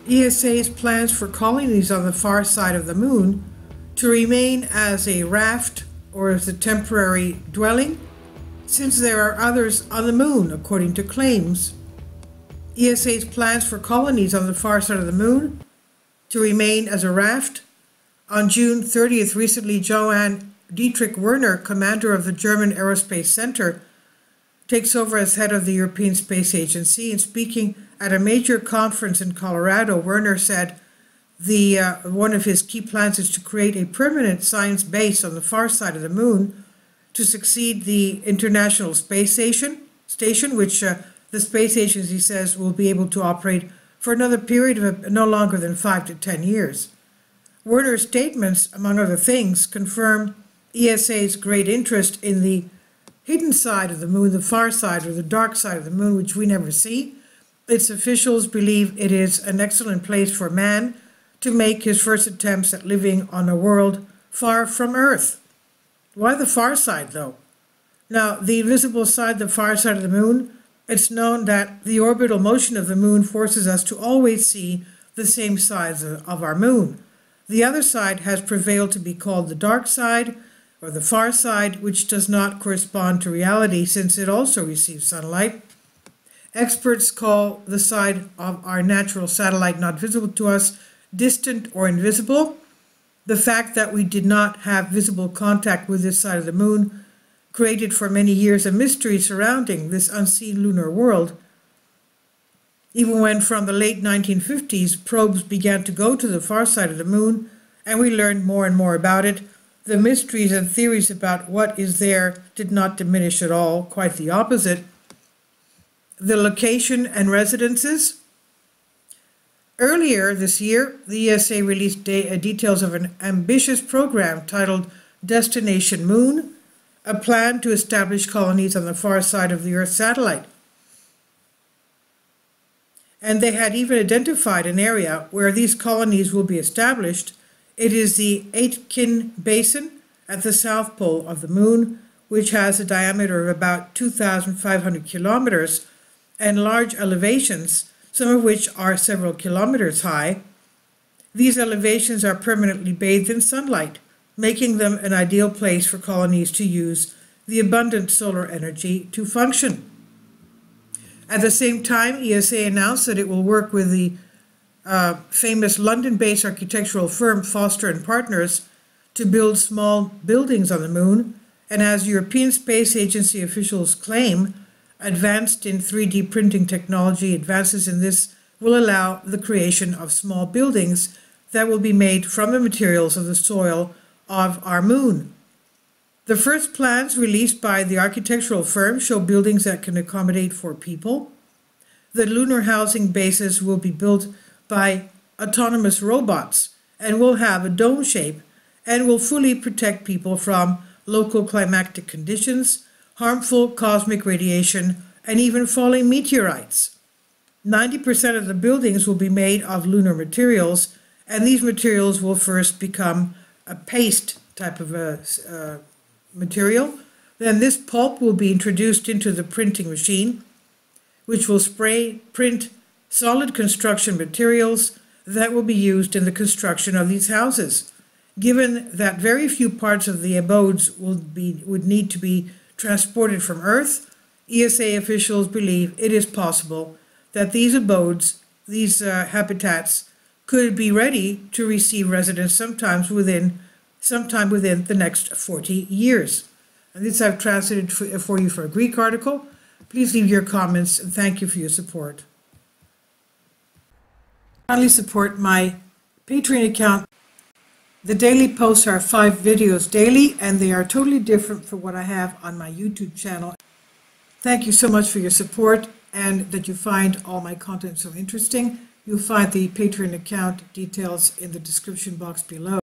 ESA's plans for colonies on the far side of the moon to remain as a raft or as a temporary dwelling, since there are others on the moon, according to claims. ESA's plans for colonies on the far side of the moon to remain as a raft. On June 30th, recently, Johann Dietrich Werner, commander of the German Aerospace Center, takes over as head of the European Space Agency. And speaking at a major conference in Colorado, Werner said one of his key plans is to create a permanent science base on the far side of the moon to succeed the International Space Station, which the space agency says will be able to operate for another period of no longer than 5 to 10 years. Werner's statements, among other things, confirm ESA's great interest in the hidden side of the moon, the far side or the dark side of the moon, which we never see. Its officials believe it is an excellent place for man to make his first attempts at living on a world far from Earth. Why the far side, though? Now, the invisible side, the far side of the moon, it's known that the orbital motion of the moon forces us to always see the same sides of our moon. The other side has prevailed to be called the dark side, or the far side, which does not correspond to reality since it also receives sunlight. Experts call the side of our natural satellite not visible to us distant or invisible. The fact that we did not have visible contact with this side of the moon created for many years a mystery surrounding this unseen lunar world. Even when from the late 1950s probes began to go to the far side of the moon and we learned more and more about it, the mysteries and theories about what is there did not diminish at all, quite the opposite. The location and residences. Earlier this year, the ESA released details of an ambitious program titled Destination Moon, a plan to establish colonies on the far side of the Earth's satellite. And they had even identified an area where these colonies will be established. It is the Aitken Basin at the south pole of the moon, which has a diameter of about 2,500 kilometers and large elevations, some of which are several kilometers high. These elevations are permanently bathed in sunlight, making them an ideal place for colonies to use the abundant solar energy to function. At the same time, ESA announced that it will work with the famous London-based architectural firm Foster and Partners to build small buildings on the moon, and as European Space Agency officials claim, advanced in 3D printing technology, advances in this will allow the creation of small buildings that will be made from the materials of the soil of our moon. The first plans released by the architectural firm show buildings that can accommodate 4 people. The lunar housing bases will be built by autonomous robots and will have a dome shape and will fully protect people from local climatic conditions, harmful cosmic radiation, and even falling meteorites. 90% of the buildings will be made of lunar materials, and these materials will first become a paste type of material. Then this pulp will be introduced into the printing machine, which will print solid construction materials that will be used in the construction of these houses. Given that very few parts of the abodes would need to be transported from Earth, ESA officials believe it is possible that these abodes, these habitats, could be ready to receive residents sometime within the next 40 years. And this I've translated for you for a Greek article. Please leave your comments and thank you for your support. Kindly support my Patreon account. The daily posts are 5 videos daily, and they are totally different from what I have on my YouTube channel. Thank you so much for your support and that you find all my content so interesting. You'll find the Patreon account details in the description box below.